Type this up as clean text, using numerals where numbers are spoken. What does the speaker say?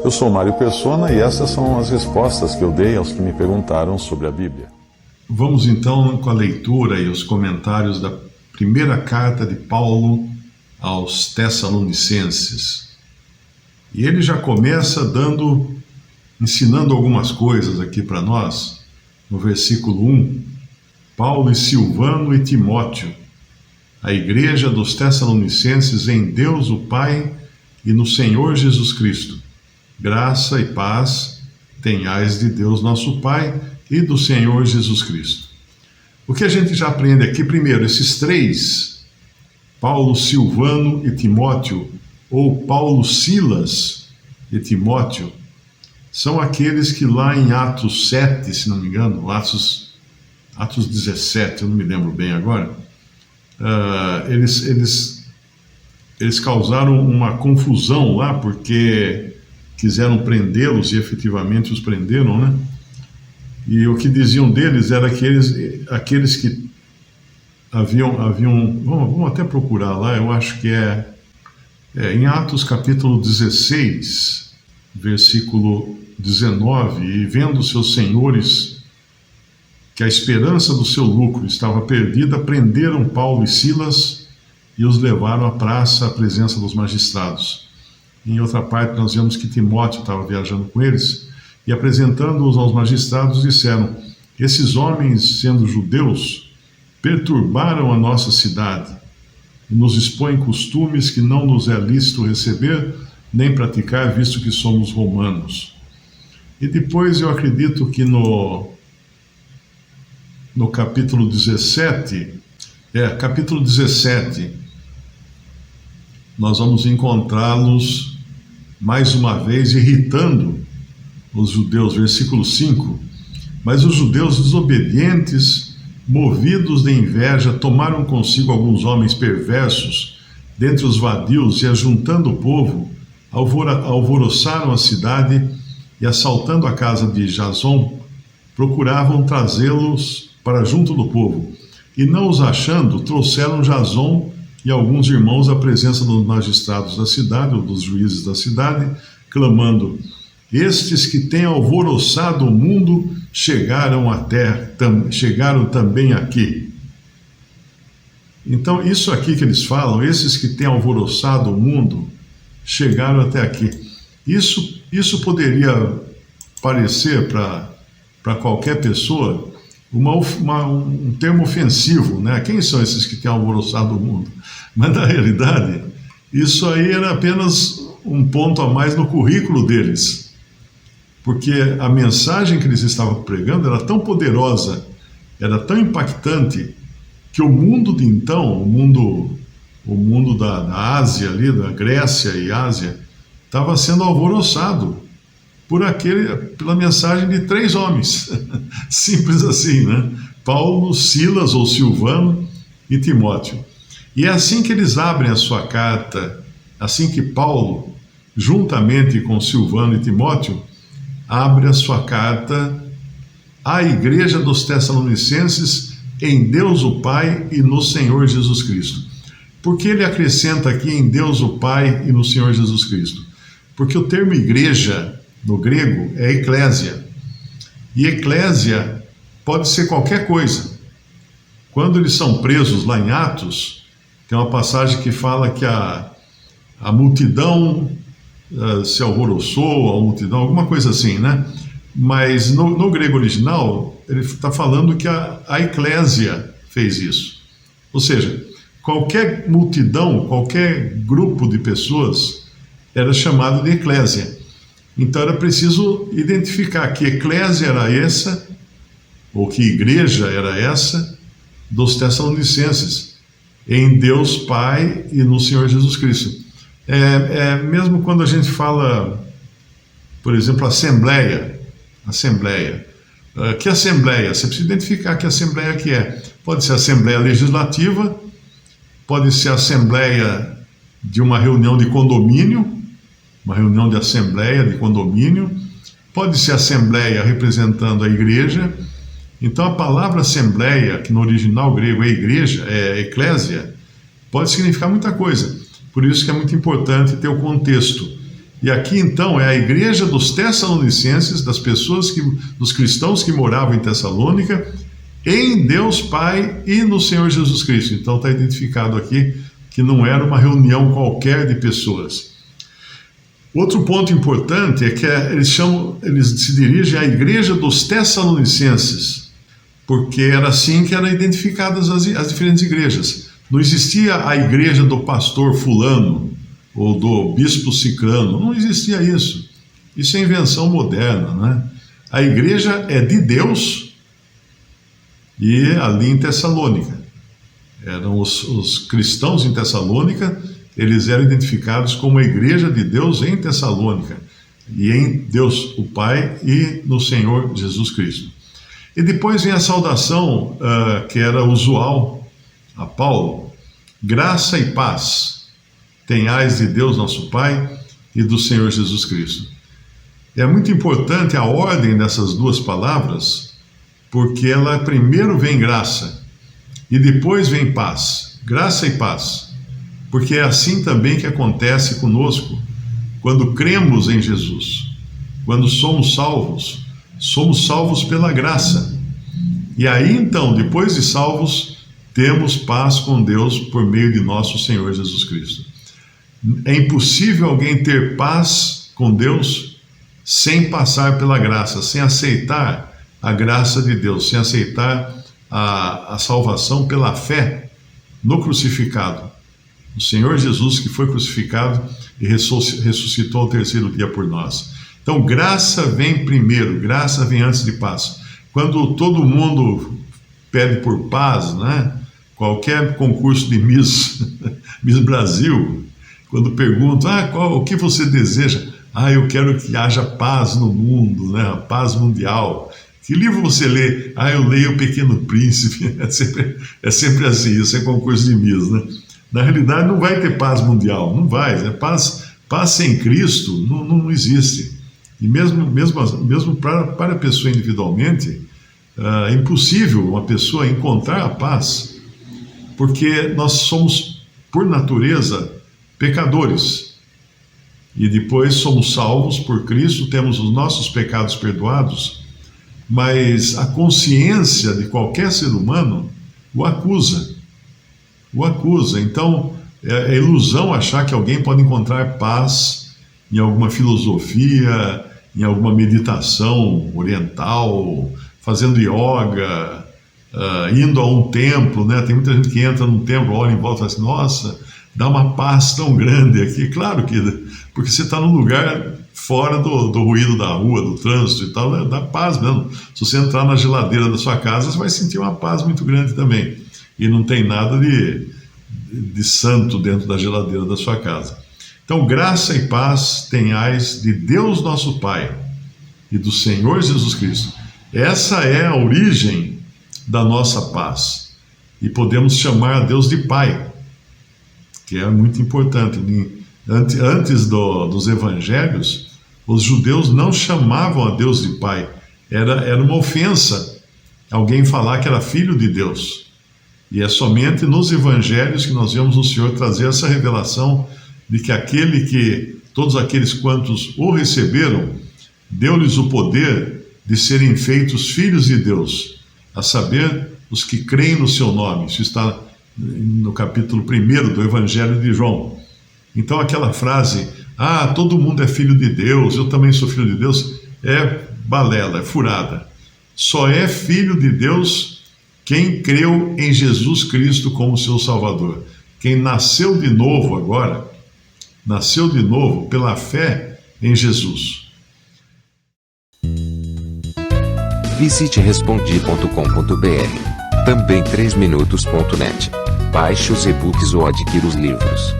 Eu sou Mário Persona e essas são as respostas que eu dei aos que me perguntaram sobre a Bíblia. Vamos então com a leitura e os comentários da primeira carta de Paulo aos Tessalonicenses. E ele já começa ensinando algumas coisas aqui para nós. No versículo 1, Paulo e Silvano e Timóteo, a igreja dos Tessalonicenses em Deus o Pai e no Senhor Jesus Cristo. Graça e paz tenhais de Deus nosso Pai e do Senhor Jesus Cristo. O que a gente já aprende aqui, primeiro, esses três, Paulo, Silvano e Timóteo, ou Paulo, Silas e Timóteo, são aqueles que lá em Atos 7, se não me engano, Atos 17, eu não me lembro bem agora, eles causaram uma confusão lá, porque quiseram prendê-los e efetivamente os prenderam, né? E o que diziam deles era que aqueles que haviam vamos até procurar lá, eu acho que em Atos capítulo 16, versículo 19, e vendo seus senhores que a esperança do seu lucro estava perdida, prenderam Paulo e Silas e os levaram à praça, à presença dos magistrados. Em outra parte, nós vemos que Timóteo estava viajando com eles e, apresentando-os aos magistrados, disseram: esses homens, sendo judeus, perturbaram a nossa cidade e nos expõem costumes que não nos é lícito receber nem praticar, visto que somos romanos. E depois eu acredito que no capítulo 17, nós vamos encontrá-los mais uma vez irritando os judeus, versículo 5. Mas os judeus desobedientes, movidos de inveja, tomaram consigo alguns homens perversos dentre os vadios e, ajuntando o povo, alvoroçaram a cidade e, assaltando a casa de Jason, procuravam trazê-los para junto do povo. E, não os achando, trouxeram Jason e alguns irmãos à presença dos magistrados da cidade, ou dos juízes da cidade, clamando: estes que têm alvoroçado o mundo chegaram também aqui. Então, isso aqui que eles falam, esses que têm alvoroçado o mundo chegaram até aqui. Isso poderia parecer para qualquer pessoa um termo ofensivo, né? Quem são esses que têm alvoroçado o mundo? Mas, na realidade, isso aí era apenas um ponto a mais no currículo deles, porque a mensagem que eles estavam pregando era tão poderosa, era tão impactante, que o mundo de então, o mundo da Ásia ali, da Grécia e Ásia, estava sendo alvoroçado pela mensagem de três homens. Simples assim, né? Paulo, Silas ou Silvano e Timóteo. E é assim que eles abrem a sua carta, assim que Paulo, juntamente com Silvano e Timóteo, abre a sua carta à igreja dos Tessalonicenses em Deus o Pai e no Senhor Jesus Cristo. Por que ele acrescenta aqui em Deus o Pai e no Senhor Jesus Cristo? Porque o termo igreja, no grego, é eclésia. E eclésia pode ser qualquer coisa. Quando eles são presos lá em Atos, tem uma passagem que fala que a multidão se alvoroçou, a multidão, alguma coisa assim, né? Mas no grego original, ele está falando que a eclésia fez isso. Ou seja, qualquer multidão, qualquer grupo de pessoas era chamado de eclésia. Então era preciso identificar que eclésia era essa, ou que igreja era essa, dos Tessalonicenses, em Deus Pai e no Senhor Jesus Cristo. Mesmo quando a gente fala, por exemplo, assembleia. Que assembleia? Você precisa identificar que assembleia que é. Pode ser assembleia legislativa, pode ser assembleia de uma reunião de condomínio, uma reunião de assembleia de condomínio, pode ser assembleia representando a igreja. Então a palavra assembleia, que no original grego é igreja, é eclésia, pode significar muita coisa. Por isso que é muito importante ter o contexto. E aqui então é a igreja dos Tessalonicenses, dos cristãos que moravam em Tessalônica, em Deus Pai e no Senhor Jesus Cristo. Então está identificado aqui que não era uma reunião qualquer de pessoas. Outro ponto importante é que eles se dirigem à igreja dos Tessalonicenses, porque era assim que eram identificadas as diferentes igrejas. Não existia a igreja do pastor fulano, ou do bispo ciclano, não existia isso. Isso é invenção moderna, né? A igreja é de Deus, e ali em Tessalônica, eram os cristãos em Tessalônica, eles eram identificados como a igreja de Deus em Tessalônica, e em Deus o Pai e no Senhor Jesus Cristo. E depois vem a saudação que era usual a Paulo: graça e paz tenhais de Deus nosso Pai e do Senhor Jesus Cristo. É muito importante a ordem dessas duas palavras, porque ela primeiro vem graça e depois vem paz. Graça e paz. Porque é assim também que acontece conosco quando cremos em Jesus. Quando somos salvos pela graça. E aí então, depois de salvos, temos paz com Deus por meio de nosso Senhor Jesus Cristo. É impossível alguém ter paz com Deus sem passar pela graça, sem aceitar a graça de Deus, sem aceitar a salvação pela fé no crucificado. O Senhor Jesus que foi crucificado e ressuscitou ao terceiro dia por nós. Então, graça vem primeiro, graça vem antes de paz. Quando todo mundo pede por paz, né? Qualquer concurso de Miss Brasil, quando perguntam, o que você deseja? Eu quero que haja paz no mundo, né? A paz mundial. Que livro você lê? Eu leio O Pequeno Príncipe. É sempre assim, isso é concurso de Miss, né? Na realidade, não vai ter paz mundial, não vai. Né? Paz sem Cristo não existe. E mesmo para a pessoa individualmente, é impossível uma pessoa encontrar a paz, porque nós somos, por natureza, pecadores. E depois somos salvos por Cristo, temos os nossos pecados perdoados, mas a consciência de qualquer ser humano o acusa. Então, é ilusão achar que alguém pode encontrar paz em alguma filosofia, em alguma meditação oriental, fazendo yoga, indo a um templo, né? Tem muita gente que entra num templo, olha em volta e fala assim, nossa, dá uma paz tão grande aqui. Claro que, porque você está num lugar fora do ruído da rua, do trânsito e tal, dá paz mesmo. Se você entrar na geladeira da sua casa, você vai sentir uma paz muito grande também. E não tem nada de santo dentro da geladeira da sua casa. Então, graça e paz tenhais de Deus nosso Pai e do Senhor Jesus Cristo. Essa é a origem da nossa paz. E podemos chamar a Deus de Pai, que é muito importante. Antes dos evangelhos, os judeus não chamavam a Deus de Pai. Era uma ofensa alguém falar que era filho de Deus. E é somente nos evangelhos que nós vemos o Senhor trazer essa revelação de que todos aqueles quantos o receberam, deu-lhes o poder de serem feitos filhos de Deus, a saber, os que creem no seu nome. Isso está no capítulo 1 do Evangelho de João. Então aquela frase, todo mundo é filho de Deus, eu também sou filho de Deus, é balela, é furada. Só é filho de Deus quem creu em Jesus Cristo como seu Salvador. Quem nasceu de novo agora, nasceu de novo pela fé em Jesus. Visite respondi.com.br. Também 3minutos.net. Baixe os e-books ou adquira os livros.